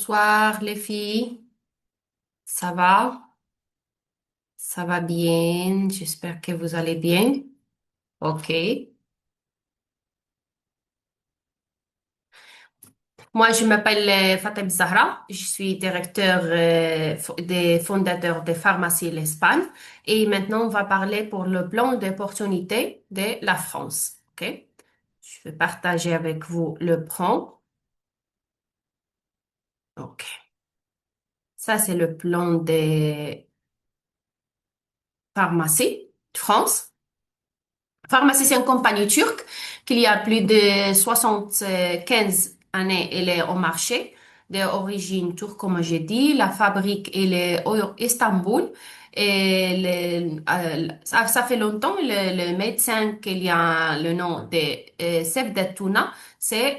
Bonsoir les filles, ça va? Ça va bien, j'espère que vous allez bien. Ok. Moi, je m'appelle Fatem Zahra, je suis directeur des fondateurs de Pharmacie l'Espagne et maintenant on va parler pour le plan d'opportunité de la France. Ok. Je vais partager avec vous le plan. Ok. Ça, c'est le plan des pharmacies de France. Pharmacie, c'est une compagnie turque qui y a plus de 75 années, elle est au marché, d'origine turque, comme j'ai dit. La fabrique, elle est au Istanbul. Et ça fait longtemps, le médecin qui a le nom de Cevdet Tuna, c'est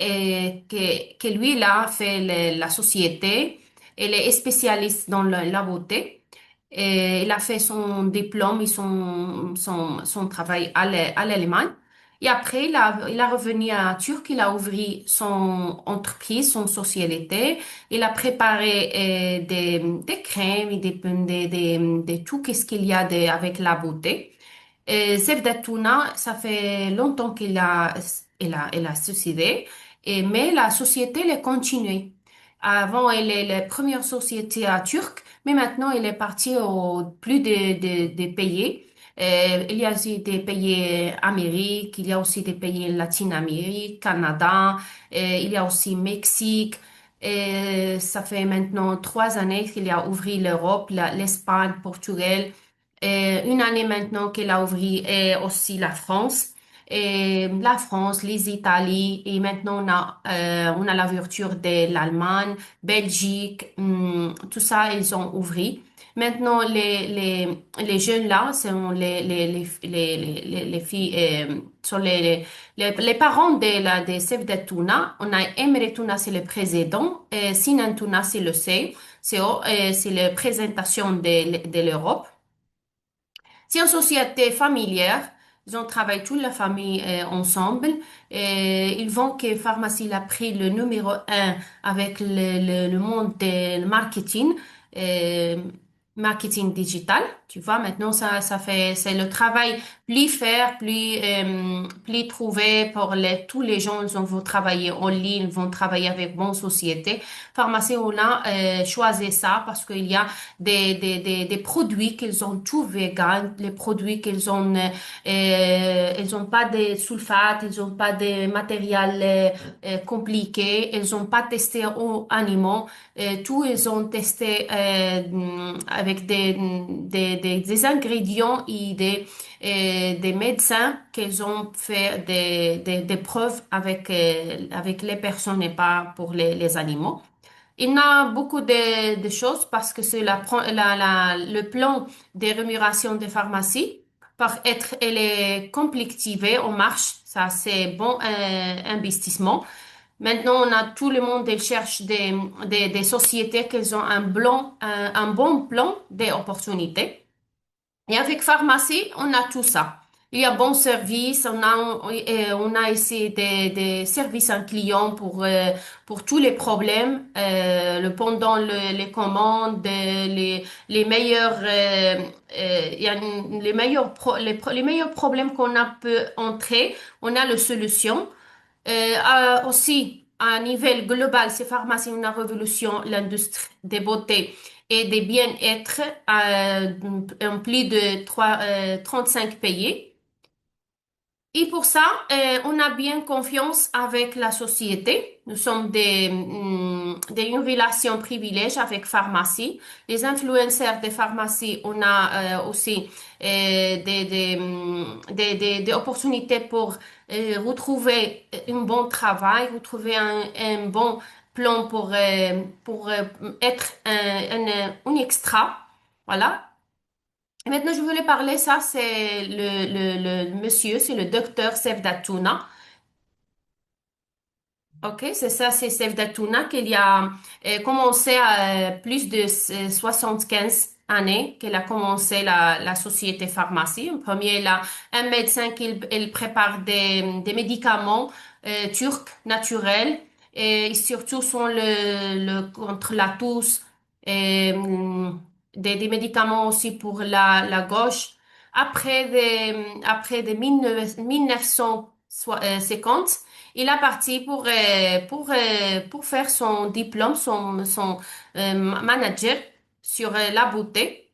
que lui, il a fait la société. Elle est spécialiste dans la beauté. Et il a fait son diplôme et son travail à l'Allemagne. Et après, il a revenu à Turquie, il a ouvert son entreprise, son société. Il a préparé des crèmes et des tout qu'est-ce qu'il y a avec la beauté. Cevdet Tuna, ça fait longtemps il a suicidé, mais la société, elle a continué. Avant, elle est la première société à Turc, mais maintenant, elle est partie au plus des pays. Il y a aussi des pays Amérique, il y a aussi des pays Latine-Amérique, Canada, il y a aussi Mexique. Et ça fait maintenant 3 années qu'il a ouvert l'Europe, l'Espagne, Portugal. Une année maintenant qu'elle a ouvert aussi la France. Et la France, les Italies, et maintenant on a l'ouverture de l'Allemagne, Belgique, tout ça, ils ont ouvert. Maintenant, les jeunes là, sont les filles, sont les parents de Cevdet Tuna. On a Emre Tuna, c'est le président, et Sinan Tuna, c'est le CEO, c'est la présentation de l'Europe. C'est une société familière. Ils ont travaillé toute la famille ensemble. Et ils vont que Pharmacie a pris le numéro un avec le monde du marketing, euh, marketing digital. Tu vois, maintenant, c'est le travail plus faire, plus trouver pour tous les gens. Vont travailler en ligne, vont travailler avec bonne société. Pharmacie, on a choisi ça parce qu'il y a des produits qu'ils ont tout vegan, les produits ils ont pas de sulfate, ils ont pas de matériel compliqué, ils ont pas testé aux animaux, tout ils ont testé avec des ingrédients et des médecins qu'ils ont fait des preuves avec les personnes et pas pour les animaux. Il y a beaucoup de choses parce que c'est le plan de rémunération des pharmacies. Par être, elle est complectivée en marche. Ça, c'est bon investissement. Maintenant, on a tout le monde, ils cherchent des sociétés qui ont un bon plan d'opportunités. Et avec pharmacie, on a tout ça. Il y a bon service, on a ici des services à clients pour tous les problèmes, pendant les commandes, les meilleurs, il y a les meilleurs problèmes qu'on a peut entrer, on a la solution. Aussi, à niveau global, ces pharmacies ont révolution l'industrie des beautés et des bien-être en plus de 35 pays. Et pour ça, on a bien confiance avec la société. Nous sommes une relation privilège avec pharmacie. Les influenceurs des pharmacies, on a aussi des opportunités pour retrouver un bon travail, retrouver un bon plan pour être un extra. Voilà. Et maintenant, je voulais parler, ça, c'est le monsieur, c'est le docteur Sevdatuna. OK, c'est ça, c'est Sevdatuna qu'il a commencé à plus de 75 années qu'il a commencé la société pharmacie. En premier, il a un médecin qui il prépare des médicaments turcs naturels. et surtout sont contre la tousse et des médicaments aussi pour la gauche. Après des 1950, il a parti pour faire son diplôme, son manager sur la beauté.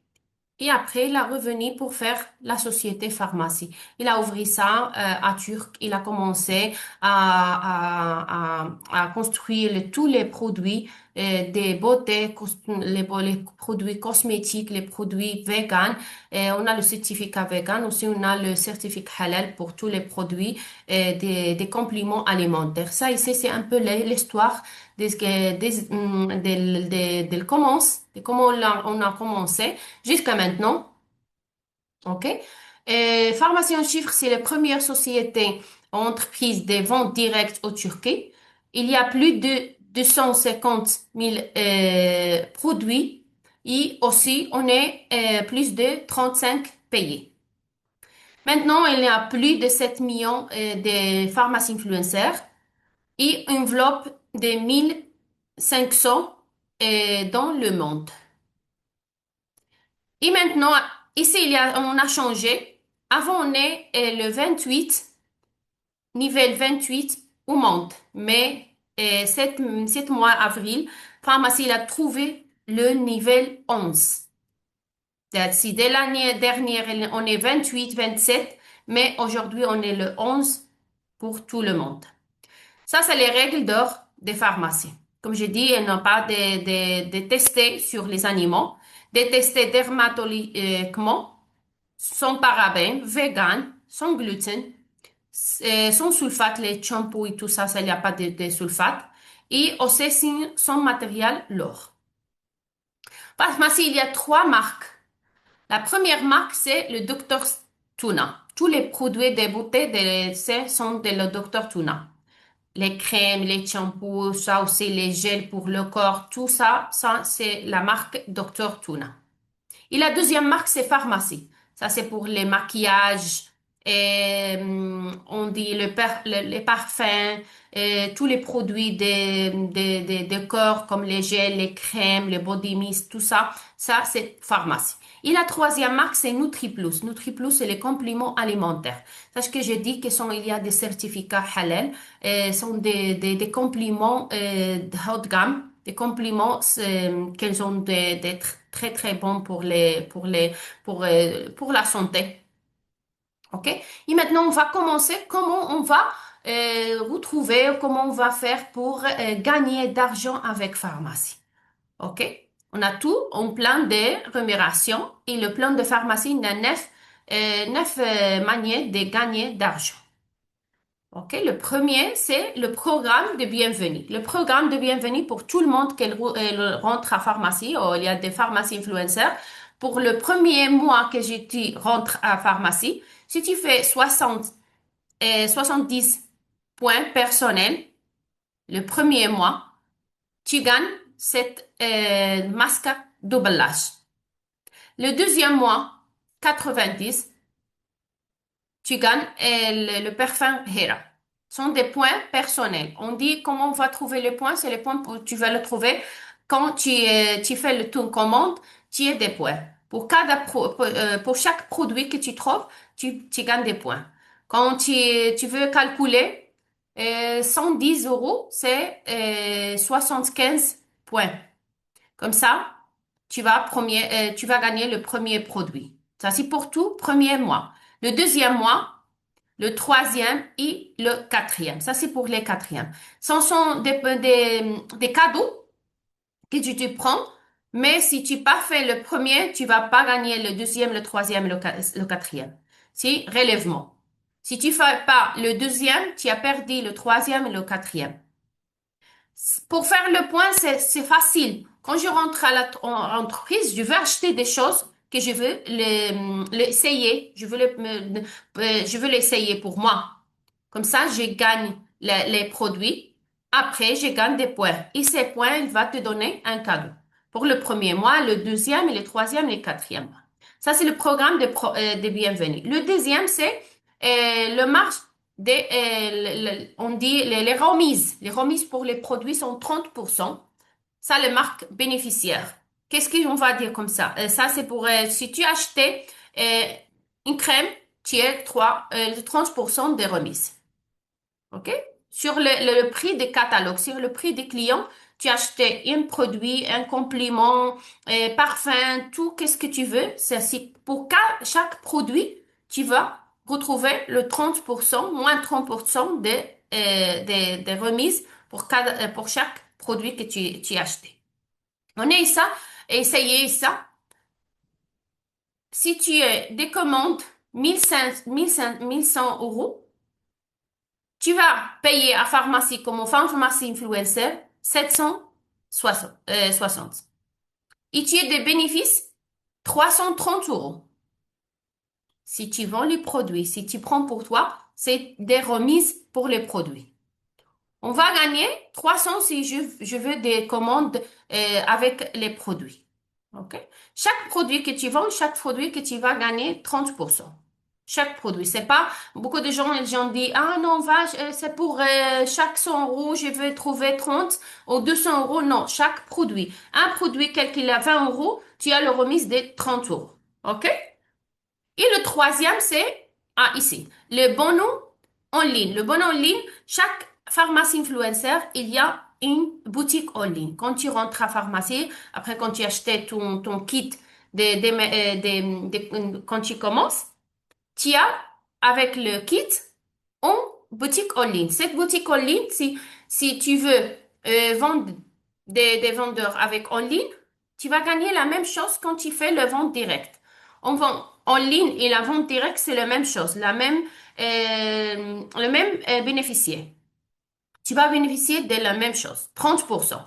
Et après, il a revenu pour faire la société pharmacie. Il a ouvert ça à Turc. Il a commencé à construire tous les produits des beautés, les produits cosmétiques, les produits vegan. Et on a le certificat vegan. Aussi, on a le certificat halal pour tous les produits des compléments alimentaires. Ça ici, c'est un peu l'histoire de comment on a commencé jusqu'à maintenant. OK? Pharmacie en chiffres, c'est la première société entreprise des ventes directes au Turquie. Il y a plus de 250 000 produits et aussi on est plus de 35 pays. Maintenant, il y a plus de 7 millions de pharmacies influenceurs et une enveloppe de 1500 dans le monde. Et maintenant, ici, on a changé. Avant, on est le 28, niveau 28 au monde. Mais cette mois, avril, pharmacie il a trouvé le niveau 11. Si dès l'année dernière, on est 28, 27, mais aujourd'hui, on est le 11 pour tout le monde. Ça, c'est les règles d'or des pharmacies. Comme je dis, elles n'ont pas de tester sur les animaux, de tester dermatologiquement, sans parabènes, vegan, sans gluten, sans sulfate, les shampoings et tout ça, il n'y a pas de sulfate. Et aussi sans matériel lourd. Pharmacie, il y a trois marques. La première marque, c'est le Dr. Tuna. Tous les produits de beauté sont de le Dr. Tuna. Les crèmes, les shampoings, ça aussi, les gels pour le corps, tout ça, ça c'est la marque Dr. Tuna. Et la deuxième marque, c'est Pharmacie. Ça, c'est pour les maquillages, et, on dit les parfums, et tous les produits de corps comme les gels, les crèmes, les body mist, tout ça. Ça, c'est Pharmacie. Et la troisième marque, c'est NutriPlus. NutriPlus, c'est les compléments alimentaires. C'est ce que j'ai dit il y a des certificats halal, sont des compléments de haute gamme, des compléments qu'ils ont d'être très très bons pour la santé. OK? Et maintenant, on va commencer comment on va retrouver, comment on va faire pour gagner d'argent avec pharmacie. OK? On a tout, un plan de rémunération et le plan de pharmacie, il y a neuf manières de gagner d'argent. OK? Le premier, c'est le programme de bienvenue. Le programme de bienvenue pour tout le monde qui rentre à pharmacie, ou il y a des pharmacies influenceurs. Pour le premier mois que tu rentres à pharmacie, si tu fais 60 et 70 points personnels le premier mois, tu gagnes cette masque doublage. Le deuxième mois, 90, tu gagnes le parfum Hera. Ce sont des points personnels. On dit comment on va trouver les points, c'est les points que tu vas le trouver quand tu fais le tour commande, tu as des points. Pour chaque produit que tu trouves, tu gagnes des points. Quand tu veux calculer, 110 euros, c'est 75 points. Comme ça, tu vas gagner le premier produit. Ça, c'est pour tout, premier mois. Le deuxième mois, le troisième et le quatrième. Ça, c'est pour les quatrièmes. Ce sont des cadeaux que tu te prends, mais si tu n'as pas fait le premier, tu vas pas gagner le deuxième, le troisième, le quatrième. C'est relèvement. Si tu fais pas le deuxième, tu as perdu le troisième et le quatrième. Pour faire le point, c'est facile. Quand je rentre à l'entreprise, je veux acheter des choses que je veux l'essayer. Je veux l'essayer pour moi. Comme ça, je gagne les produits. Après, je gagne des points. Et ces points, il va te donner un cadeau. Pour le premier mois, le deuxième, et le troisième, et le quatrième mois. Ça, c'est le programme de bienvenue. Le deuxième, c'est le marche. on dit les remises. Les remises pour les produits sont 30%. Ça, les marques bénéficiaires. Qu'est-ce qu'on va dire comme ça? Ça, c'est pour si tu achetais euh, une crème, tu as 30% de remise. OK? Sur le prix des catalogues, sur le prix des clients, tu achetais un produit, un complément, parfum, tout, qu'est-ce que tu veux. Pour chaque produit, tu vas retrouver le 30%, moins 30% des remises pour chaque produit que tu as acheté. On est ça, essayez ça. Si tu des commandes 1100 euros, tu vas payer à pharmacie comme au pharmacie influencer 760. Et tu as des bénéfices 330 euros. Si tu vends les produits, si tu prends pour toi, c'est des remises pour les produits. On va gagner 300 si je veux des commandes avec les produits. OK? Chaque produit que tu vends, chaque produit que tu vas gagner 30%. Chaque produit. C'est pas, beaucoup de gens, ils ont dit, ah non, c'est pour chaque 100 euros, je vais trouver 30 ou 200 euros. Non, chaque produit. Un produit, quel qu'il a 20 euros, tu as le remise de 30 euros. OK? Et le troisième, c'est, ici, le bonus en ligne. Le bonus en ligne, chaque pharmacie influencer, il y a une boutique en ligne. Quand tu rentres à pharmacie, après quand tu achètes ton kit quand tu commences, tu as avec le kit en boutique en ligne. Cette boutique en ligne, si tu veux vendre des vendeurs avec en ligne, tu vas gagner la même chose quand tu fais le vente direct. On vend en ligne et la vente directe, c'est la même chose, le même bénéficiaire. Tu vas bénéficier de la même chose, 30%.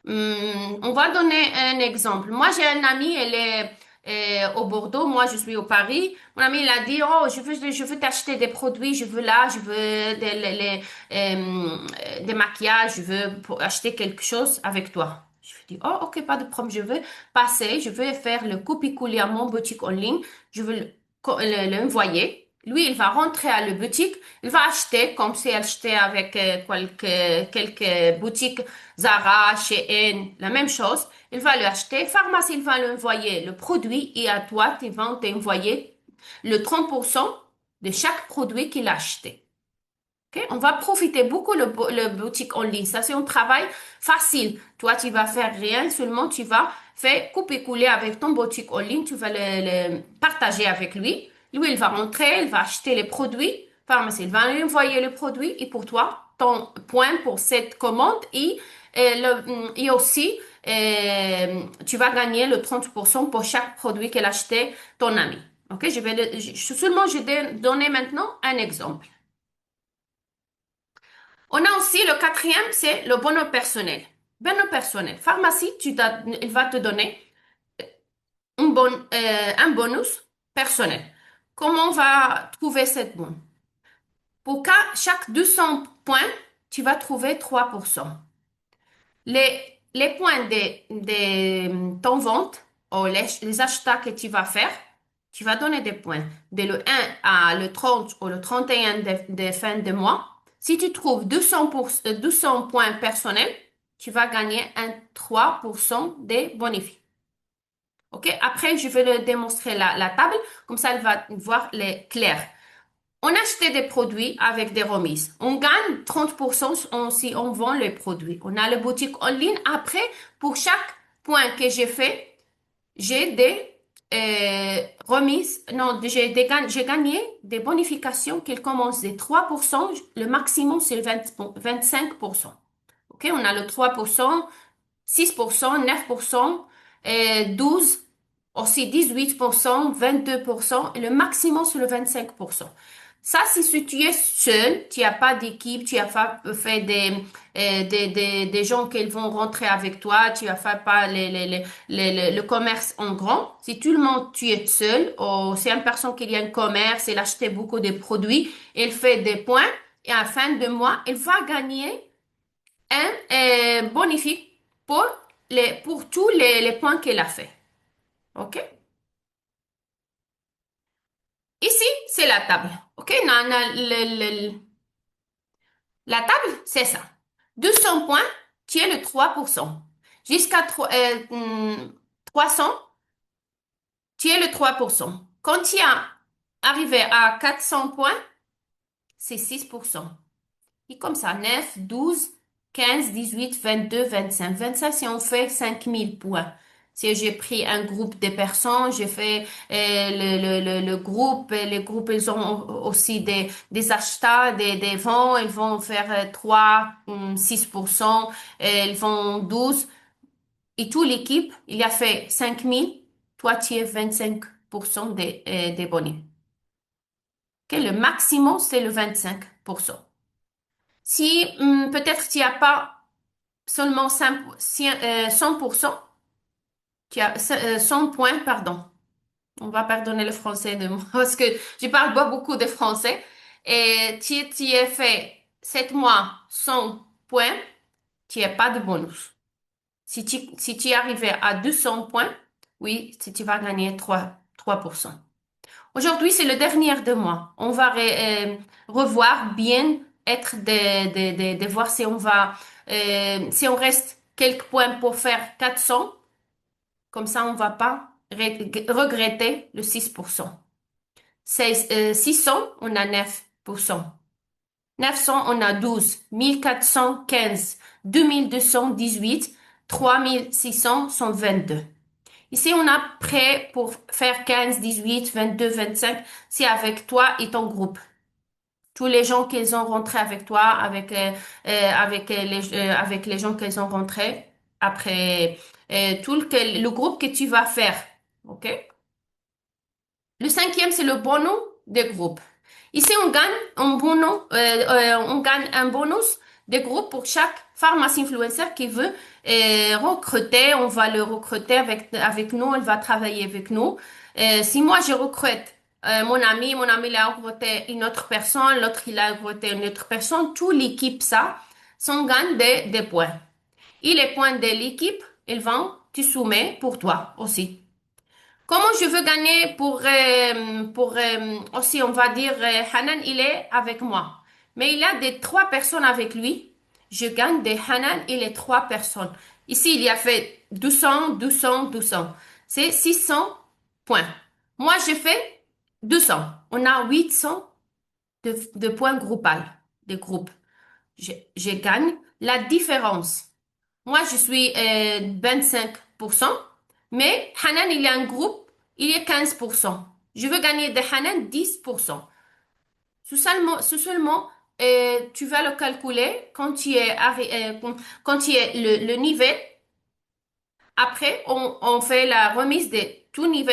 On va donner un exemple. Moi, j'ai un ami, elle est au Bordeaux, moi, je suis au Paris. Mon ami, il a dit, oh, je veux t'acheter des produits, je veux là, je veux des maquillages, je veux acheter quelque chose avec toi. Je lui dis, oh, ok, pas de problème, je veux passer, je veux faire le copier-coller à mon boutique en ligne, je veux l'envoyer. Lui, il va rentrer à la boutique, il va acheter comme si elle achetait avec quelques boutiques Zara, Shein, la même chose. Il va lui acheter. Pharmacie, il va lui envoyer le produit et à toi, tu vas t'envoyer le 30% de chaque produit qu'il a acheté. Ok? On va profiter beaucoup le boutique en ligne. Ça, c'est un travail facile. Toi, tu vas faire rien, seulement tu vas faire couper-couler avec ton boutique en ligne. Tu vas le partager avec lui. Lui, il va rentrer, il va acheter les produits. Pharmacie, il va lui envoyer le produit et pour toi, ton point pour cette commande et aussi, tu vas gagner le 30% pour chaque produit qu'elle a acheté ton ami. Ok? Je vais donner maintenant un exemple. On a aussi le quatrième, c'est le bonheur personnel. Bonheur personnel. Pharmacie, il va te donner un bonus personnel. Comment on va trouver cette bonne? Chaque 200 points, tu vas trouver 3%. Les points de ton vente ou les achats que tu vas faire, tu vas donner des points. De le 1 à le 30 ou le 31 de fin de mois. Si tu trouves 200 points personnels, tu vas gagner un 3% des bénéfices. OK? Après, je vais le démontrer la table. Comme ça, elle va voir les clairs. On achetait des produits avec des remises. On gagne 30% si on vend les produits. On a la boutique en ligne. Après, pour chaque point que j'ai fait, j'ai des remises. Non, j'ai gagné des bonifications qui commencent de 3%. Le maximum, c'est 25%. OK? On a le 3%, 6%, 9%, 12%, aussi 18%, 22%, et le maximum, c'est le 25%. Ça, c'est si tu es seul, tu n'as pas d'équipe, tu n'as pas fait des gens qui vont rentrer avec toi, tu n'as fait pas le commerce en grand. Si tout le monde, tu es seul, ou c'est une personne qui a un commerce, elle achète beaucoup de produits, elle fait des points, et à la fin de mois, elle va gagner un bonifique pour tous les points qu'elle a fait. OK? Ici, c'est la table. OK? La table, c'est ça. 200 points, tu es le 3%. Jusqu'à 300, tu es le 3%. Quand tu es arrivé à 400 points, c'est 6%. Et comme ça, 9, 12, 15, 18, 22, 25. 25, si on fait 5 000 points. Si j'ai pris un groupe de personnes, j'ai fait le groupe, les groupes, ils ont aussi des achats, des ventes, ils vont faire 3, 6%, ils vont 12. Et toute l'équipe, il a fait 5 000, toi tu es 25% des bonus. Ok, le maximum, c'est le 25%. Si peut-être tu n'as pas seulement 100%, tu as 100 points, pardon. On va pardonner le français de moi parce que je parle pas beaucoup de français. Et tu as fait 7 mois 100 points, tu n'as pas de bonus. Si tu es arrivé à 200 points, oui, si tu vas gagner 3%. Aujourd'hui, c'est le dernier de mois. On va revoir bien, être de voir si on va, si on reste quelques points pour faire 400. Comme ça, on va pas regretter le 6%. 600, on a 9%. 900, on a 12. 1415, 2218, 3600 sont 22. Ici, on a prêt pour faire 15, 18, 22, 25. C'est avec toi et ton groupe. Tous les gens qui ont rentré avec toi, avec les gens qui ont rentré après tout le groupe que tu vas faire. OK? Le cinquième, c'est le bonus des groupes. Ici, on gagne un bonus de groupe pour chaque pharmacie influencer qui veut recruter. On va le recruter avec nous, elle va travailler avec nous. Si moi, je recrute mon ami il a recruté une autre personne, l'autre il a recruté une autre personne, toute l'équipe, ça, on gagne des points. Et les points de l'équipe, ils vont te soumettre pour toi aussi. Comment je veux gagner pour aussi, on va dire, Hanan, il est avec moi. Mais il a des 3 personnes avec lui. Je gagne de Hanan et les 3 personnes. Ici, il y a fait 200, 200, 200. C'est 600 points. Moi, je fais 200. On a 800 de points groupal, de groupe. Je gagne la différence. Moi, je suis 25%, mais Hanan, il y a un groupe, il y a 15%. Je veux gagner de Hanan 10%. Seulement, tu vas le calculer quand tu es le niveau. Après, on fait la remise de ton niveau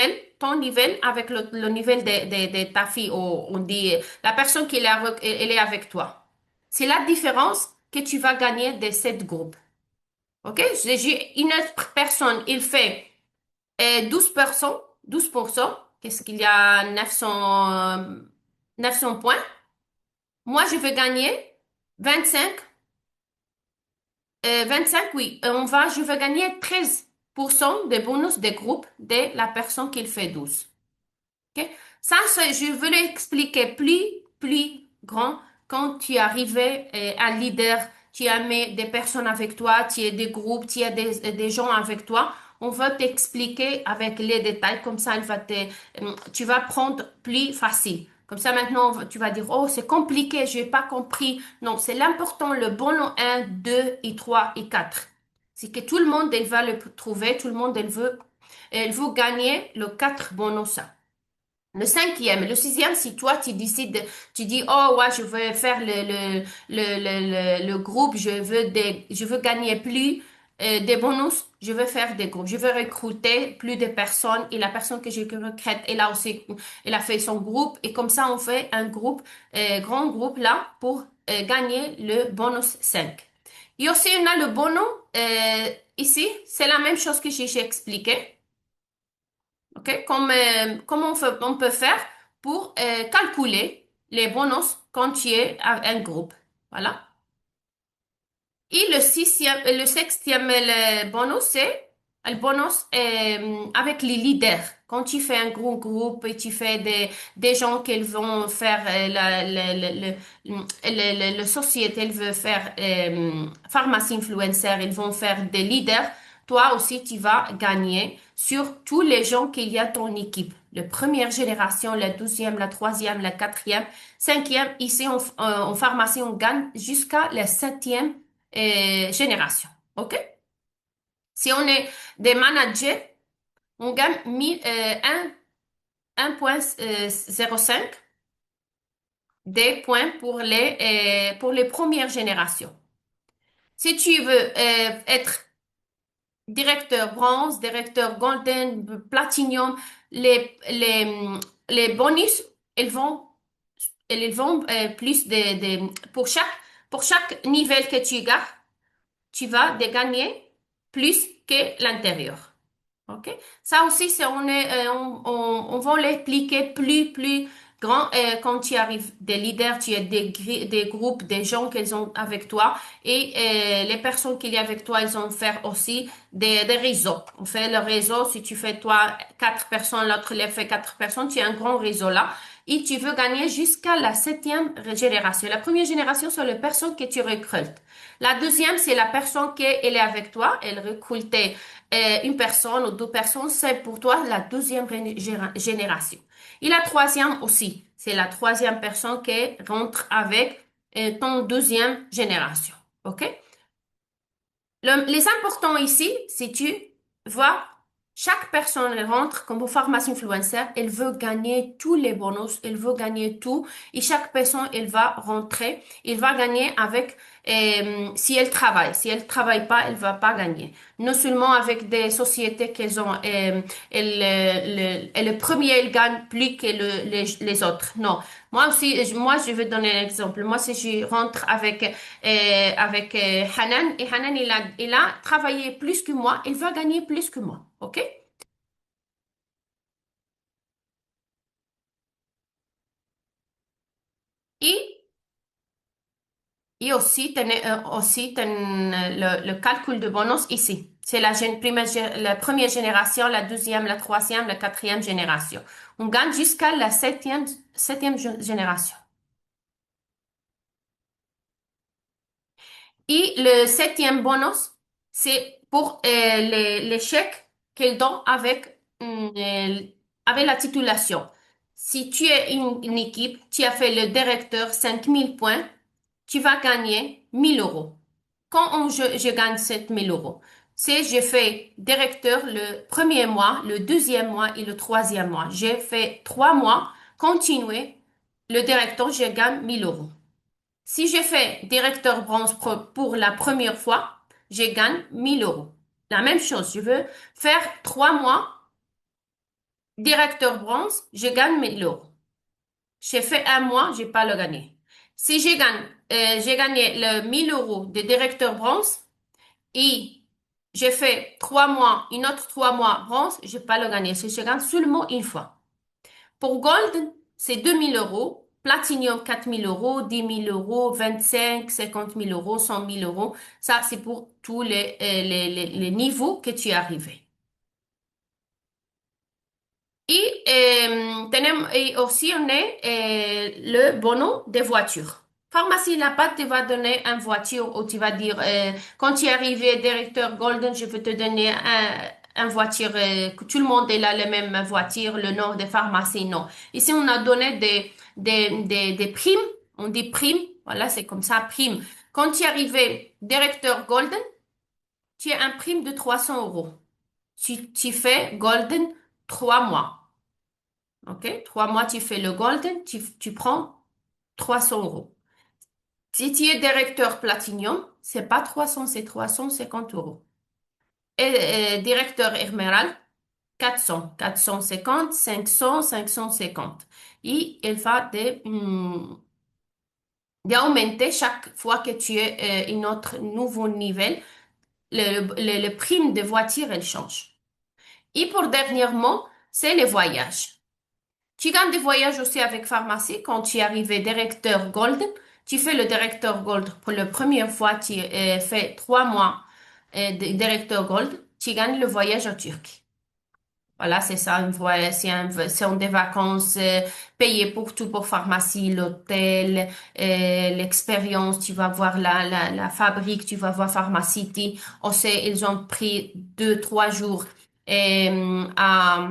avec le niveau de ta fille. On dit la personne elle est avec toi. C'est la différence que tu vas gagner de cette groupe. OK? J'ai une autre personne, il fait 12%, 12%. Qu'est-ce qu'il y a? 900 points. Moi, je veux gagner 25. 25, oui. Je veux gagner 13% de bonus de groupe de la personne qui fait 12. OK? Ça, je veux l'expliquer plus grand quand tu es arrivé à leader, tu as mis des personnes avec toi, tu as des groupes, tu as des gens avec toi. On va t'expliquer avec les détails, comme ça, tu vas prendre plus facile. Comme ça, maintenant, tu vas dire, oh, c'est compliqué, j'ai pas compris. Non, c'est l'important, le bon nom 1, 2 et 3 et 4. C'est que tout le monde, il va le trouver, tout le monde, elle veut gagner le 4 bonus. Le cinquième, le sixième, si toi tu décides, tu dis, oh ouais, je veux faire le groupe, je veux gagner plus des bonus, je veux faire des groupes, je veux recruter plus de personnes et la personne que je recrute, elle a fait son groupe et comme ça on fait un groupe, grand groupe là pour gagner le bonus 5. Et aussi on a le bonus ici, c'est la même chose que j'ai expliqué. OK? Comme on peut faire pour calculer les bonus quand tu es à un groupe. Voilà. Et le septième bonus, c'est Le bonus avec les leaders. Quand tu fais un gros groupe et tu fais des gens qui vont faire le société, elle veut faire pharmacie influencer, ils vont faire des leaders. Toi aussi, tu vas gagner sur tous les gens qu'il y a dans ton équipe. La première génération, la deuxième, la troisième, la quatrième, cinquième. Ici, en pharmacie, on gagne jusqu'à la septième génération. OK? Si on est des managers, on gagne 1,05 des points pour les premières générations. Si tu veux être directeur bronze, directeur golden, platinum, les, les, les bonus, ils vont plus pour chaque niveau que tu gagnes, tu vas de gagner plus que l'intérieur. OK? Ça aussi, on va l'expliquer plus grand quand tu arrives des leaders, tu as des groupes, des gens qu'ils ont avec toi et les personnes qu'il y a avec toi, ils vont faire aussi des réseaux. On fait le réseau, si tu fais toi quatre personnes, l'autre les fait quatre personnes, tu as un grand réseau là et tu veux gagner jusqu'à la septième génération. La première génération, c'est les personnes que tu recrutes. La deuxième, c'est la personne qui elle est avec toi, elle recrute une personne ou deux personnes, c'est pour toi la deuxième génération. Et la troisième aussi, c'est la troisième personne qui rentre avec ton deuxième génération. OK? Les importants ici, si tu vois, chaque personne rentre comme pharmacie influencer, elle veut gagner tous les bonus, elle veut gagner tout, et chaque personne, elle va rentrer, elle va gagner avec, si elle travaille. Si elle travaille pas, elle va pas gagner. Non seulement avec des sociétés qu'elles ont, le premier, elle gagne plus que les autres. Non. Moi aussi, moi, je vais donner un exemple. Moi, si je rentre avec Hanan, et Hanan, il a travaillé plus que moi, il va gagner plus que moi. OK? Et, et aussi, le calcul de bonus ici. C'est la première génération, la deuxième, la troisième, la quatrième génération. On gagne jusqu'à la septième génération. Et le septième bonus, c'est pour les chèques qu'ils donnent avec la titulation. Si tu es une équipe, tu as fait le directeur 5 000 points, tu vas gagner 1 000 euros. Quand je gagne 7 000 euros, c'est j'ai fait directeur le premier mois, le deuxième mois et le troisième mois. J'ai fait 3 mois, continuer. Le directeur, je gagne 1 000 euros. Si j'ai fait directeur bronze pour la première fois, je gagne 1 000 euros. La même chose, je veux faire 3 mois directeur bronze, je gagne 1 000 euros. J'ai fait un mois, j'ai pas le gagné. Si j'ai gagné le 1 000 euros de directeur bronze et j'ai fait 3 mois, une autre 3 mois bronze, j'ai pas le gagné. Si je gagne seulement une fois. Pour Gold, c'est 2 000 euros. Platinum, 4 000 euros, 10 000 euros, 25, 50 000 euros, 100 000 euros. Ça, c'est pour tous les niveaux que tu es arrivé. Et aussi, on a le bonus des voitures. Pharmacie La Pâte te va donner une voiture ou tu vas dire, quand tu es arrivé directeur Golden, je vais te donner un voiture, que tout le monde est là, la même voiture, le nom des pharmacies, non. Ici, on a donné des primes, on dit primes, voilà, c'est comme ça, prime. Quand tu es arrivé directeur Golden, tu as un prime de 300 euros. Tu fais Golden 3 mois. OK? 3 mois, tu fais le golden, tu prends 300 euros. Si tu es directeur platinum, c'est pas 300, c'est 350 euros. Et directeur émerald, 450, 500, 550. Et il va d'augmenter chaque fois que tu es un autre nouveau niveau. Le prime de voiture, elle change. Et pour dernièrement, c'est les voyages. Tu gagnes des voyages aussi avec pharmacie. Quand tu es arrivé directeur Gold, tu fais le directeur Gold pour la première fois. Tu fais 3 mois de directeur Gold. tu gagnes le voyage en Turquie. Voilà, c'est ça, c'est des vacances payées pour tout, pour pharmacie, l'hôtel, l'expérience, tu vas voir la fabrique, tu vas voir Pharmacity. On sait, ils ont pris 2, 3 jours à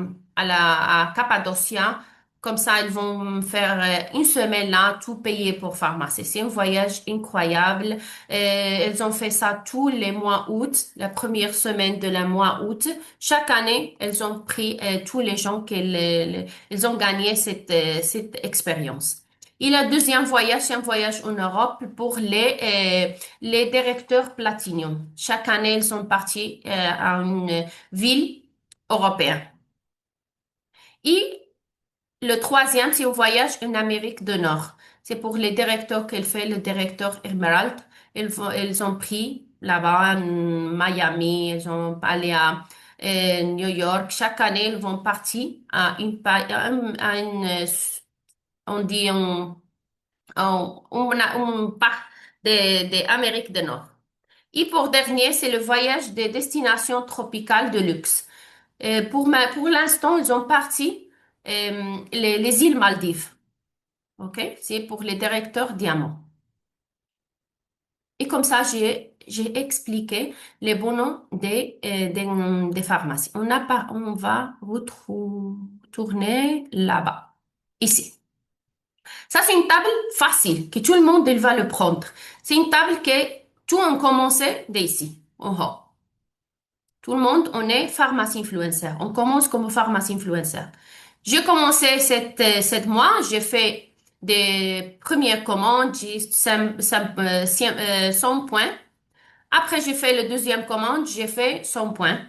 Cappadocia. Comme ça, ils vont faire une semaine là, tout payé pour pharmacie. C'est un voyage incroyable. Elles ont fait ça tous les mois août, la première semaine de la mois août. Chaque année, elles ont pris tous les gens elles ont gagné cette expérience. Et le deuxième voyage, c'est un voyage en Europe pour les directeurs Platinum. Chaque année, ils sont partis à une ville européenne. Et le troisième, c'est un voyage en Amérique du Nord. C'est pour les directeurs qu'elle fait, le directeur Emerald. Ils ont pris là-bas, Miami, ils ont allé à New York. Chaque année, ils vont partir à une, on dit, on part d'Amérique du Nord. Et pour dernier, c'est le voyage des destinations tropicales de luxe. Pour l'instant, ils ont parti les îles Maldives. OK? C'est pour les directeurs diamants. Et comme ça, j'ai expliqué les bons noms des pharmacies. On va retourner là-bas. Ici. Ça, c'est une table facile, que tout le monde il va le prendre. C'est une table que tout a commencé d'ici, en haut. Tout le monde, on est pharmacie influencer. On commence comme pharmacie influencer. J'ai commencé cette mois, j'ai fait des premières commandes, j'ai 100 points. Après, j'ai fait le deuxième commande, j'ai fait 100 points.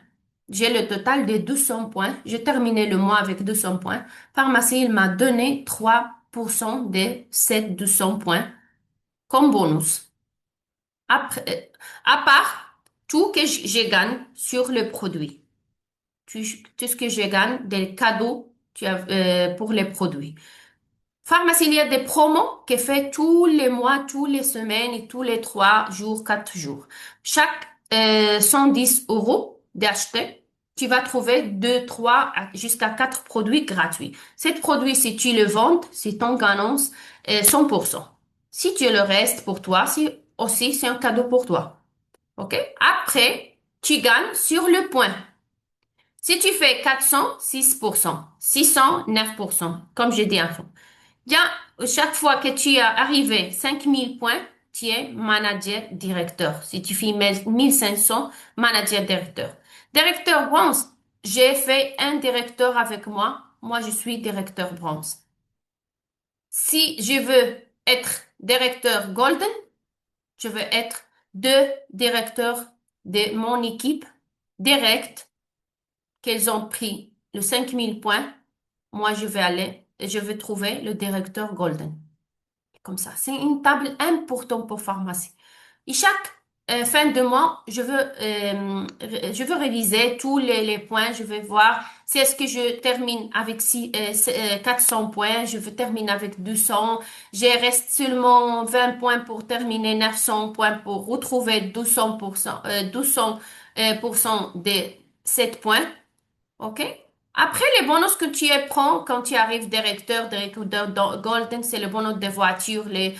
J'ai le total de 200 points. J'ai terminé le mois avec 200 points. Pharmacie, il m'a donné 3% de ces 200 points comme bonus. Après, à part tout que je gagne sur le produit. Tout ce que je gagne des cadeaux pour les produits. Pharmacie, il y a des promos qui fait tous les mois, tous les semaines et tous les 3 jours, 4 jours. Chaque 110 euros d'acheter, tu vas trouver 2, 3, jusqu'à 4 produits gratuits. Ces produits, si tu le vends, c'est ton gagnance 100%. Si tu le restes pour toi, c'est un cadeau pour toi. OK? Après, tu gagnes sur le point. Si tu fais 400, 6%, 600, 9%, comme je dis avant. Bien, chaque fois que tu as arrivé 5000 points, tu es manager directeur. Si tu fais 1500, manager directeur. Directeur bronze, j'ai fait un directeur avec moi. Moi, je suis directeur bronze. Si je veux être directeur golden, je veux être deux directeurs de mon équipe direct qu'ils ont pris le 5000 points. Moi, je vais trouver le directeur golden. Comme ça. C'est une table importante pour pharmacie. Et chaque fin de mois, je veux réviser tous les points. Je vais voir si est-ce que je termine avec 400 points. Je veux terminer avec 200. Je reste seulement 20 points pour terminer 900 points pour retrouver 200 pour cent de 7 points. OK? Après, les bonus que tu prends quand tu arrives directeur dans Golden, c'est le bonus de voiture, les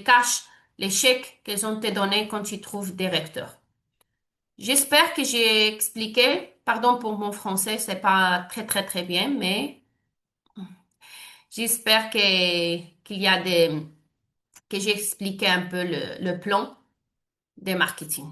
cash, les chèques qu'ils ont te donnés quand tu trouves directeur. J'espère que j'ai expliqué. Pardon pour mon français, c'est pas très, très, très bien, mais j'espère qu'il y a que j'ai expliqué un peu le plan de marketing.